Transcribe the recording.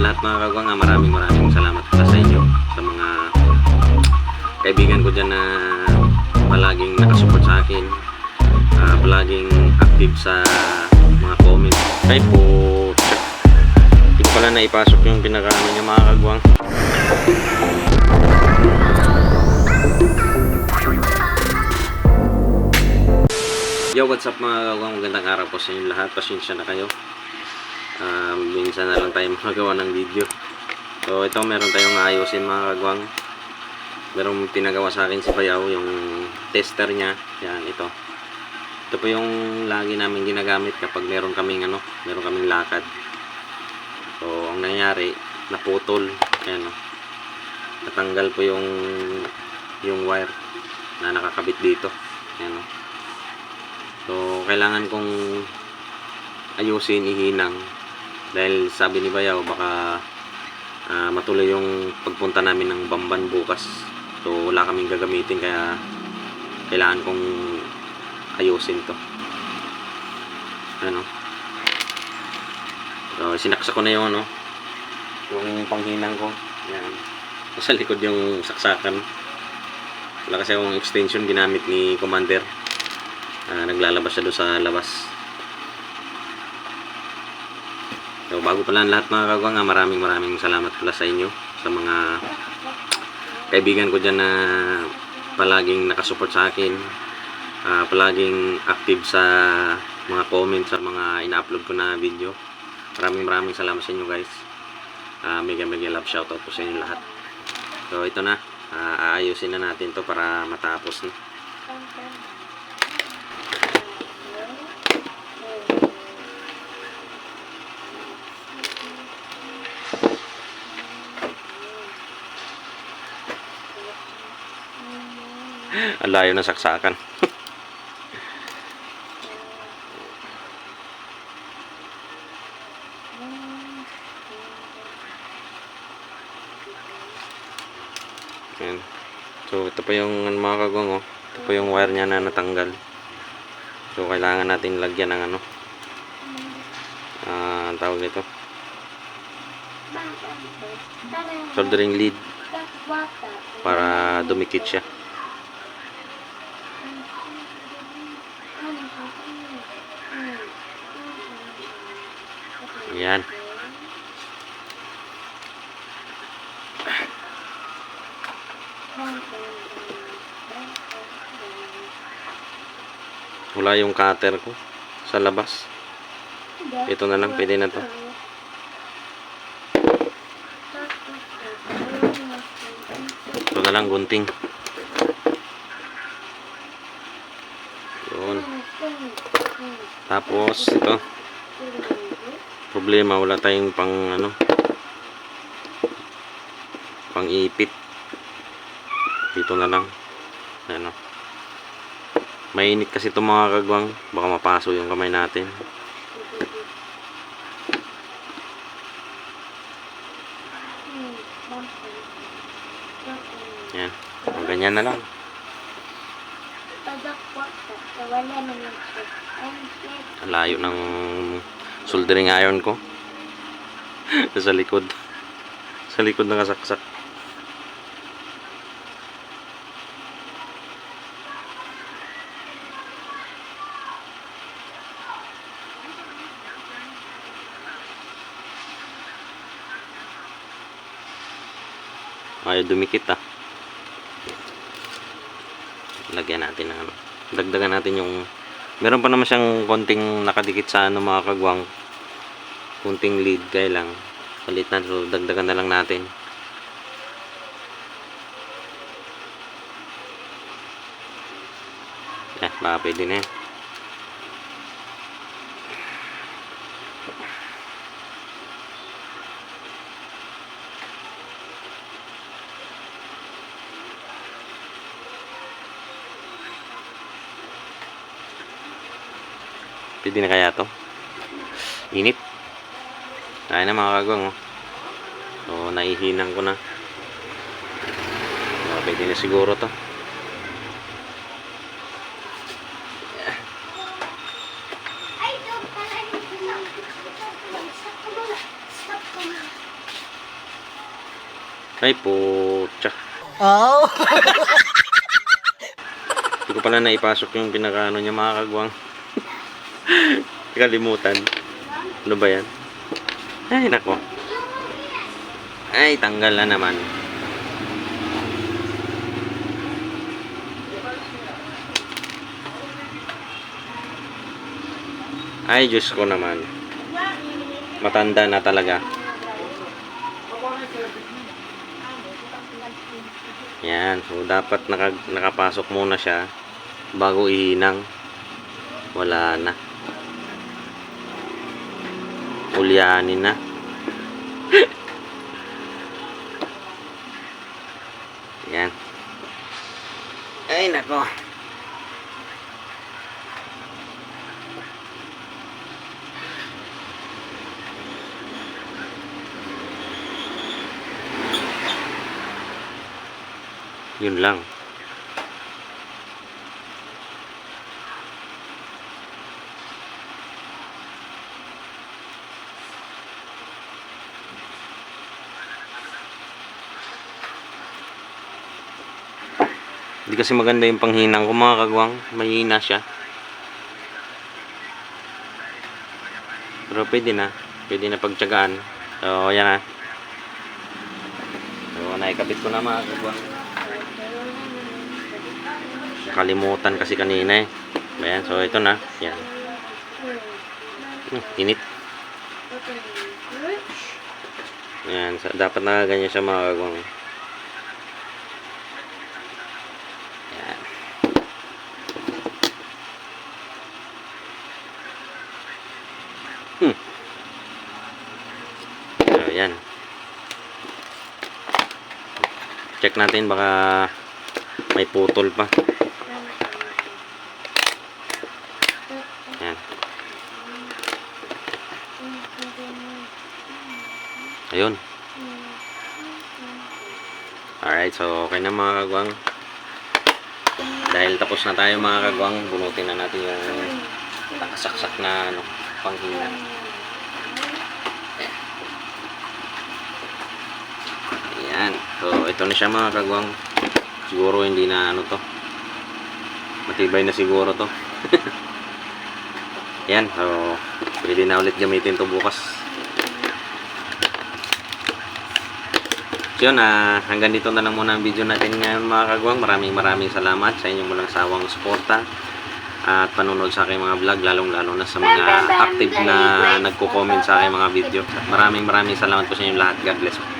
pala lahat mga kagwang. Maraming salamat pala sa inyo, sa mga kaibigan ko dyan na palaging nakasupport sa akin, palaging active sa mga comments. Kaya po, hindi ko pala naipasok yung pinakaano niya mga kagwang. Yo, what's up mga kagwang? Magandang araw po sa inyo lahat. Pasensya na kayo. Minsan na lang tayo magawa ng video. So ito, meron tayong ayusin mga kagwang. Merong pinagawa sa akin si Bayaw, yung tester niya. Yan, ito. Ito po yung lagi namin ginagamit kapag meron kaming lakad. So ang nangyari, naputol. Ayan, natanggal po yung wire na nakakabit dito. Ayan, so kailangan kong ayusin, ihinang, dahil sabi ni Bayaw baka matuloy yung pagpunta namin ng Bamban bukas. So wala kaming gagamitin, kaya kailangan kong ayusin to. Ano, so sinaksak ko na yung yung panghinang ko. Yan, sa likod yung saksakan. Wala kasi akong extension ginamit ni Commander. Naglalabas siya doon sa labas. So bago pala ang lahat mga kagwang, maraming salamat pala sa inyo, sa mga kaibigan ko dyan na palaging nakasupport sa akin, palaging active sa mga comments, sa mga ina-upload ko na video. Maraming salamat sa inyo guys. Mega love shoutout po sa inyo lahat. So ito na, aayusin na natin to para matapos na. Ang layo ng saksakan. Ayan. So ito pa yung mga kagwang, ito pa yung wire niya na natanggal. So kailangan natin lagyan ng ang tawag nito, soldering lead, para dumikit siya. Yan. Wala yung cutter ko sa labas. Ito na lang, pwede na to. Ito na lang, gunting. Yun. Tapos ito, problema, wala tayong pang ipit. Dito na lang. Ano, mainit kasi itong mga kagwang, baka mapaso yung kamay natin. Yan, ganyan na lang. Ang layo ng soldering iron ko. Sa likod nakasaksak. Ayaw dumikit lagyan natin ng dagdagan natin yung, meron pa naman siyang konting nakadikit sa mga kagwang, konting lead, kaya lang palit na. So dagdagan na lang natin. Baka pwede na yan. Pwede na kaya to? Init. Kaya na mga kagwang, so naihinang ko na. So, pwede na siguro to. Ay, putya. Oh! Hindi ko pala naipasok yung pinakaano niya mga kagwang. Kalimutan. Ano ba yan? Ay, nako. Ay, tanggal na naman. Ay, Diyos ko naman. Matanda na talaga. Yan. So, dapat nakapasok muna siya bago ihinang. Wala na. Ulyanin na. Yan. Ay, nako. Yun lang. Hindi kasi maganda yung panghinang ko mga kagwang. Mahina siya. Pero pwede na. Pwede na pagtyagaan. So, yan na. So, naikabit ko na mga kagwang. Nakalimutan kasi kanina eh. Ayan, so ito na. Yan. Init. Ayan, dapat nakaganyan siya mga kagwang. Ayan. So, ayan. Check natin baka may putol pa. Ayan. Ayun. Alright, so okay na mga kagwang. Dahil tapos na tayo mga kagwang, bunutin na natin yung nakasaksak na panghina. Ayan. So ito na siya mga kagwang. Siguro hindi na ano to. Matibay na siguro to. Ayan, so pwede na ulit gamitin to bukas. So yun, hanggang dito na lang muna ang video natin ngayon mga kagwang. Maraming salamat sa inyong walang sawang suporta at panunod sa aking mga vlog, lalong-lalo na sa mga active na nagko-comment sa aking mga video. Maraming salamat po sa inyong lahat. God bless.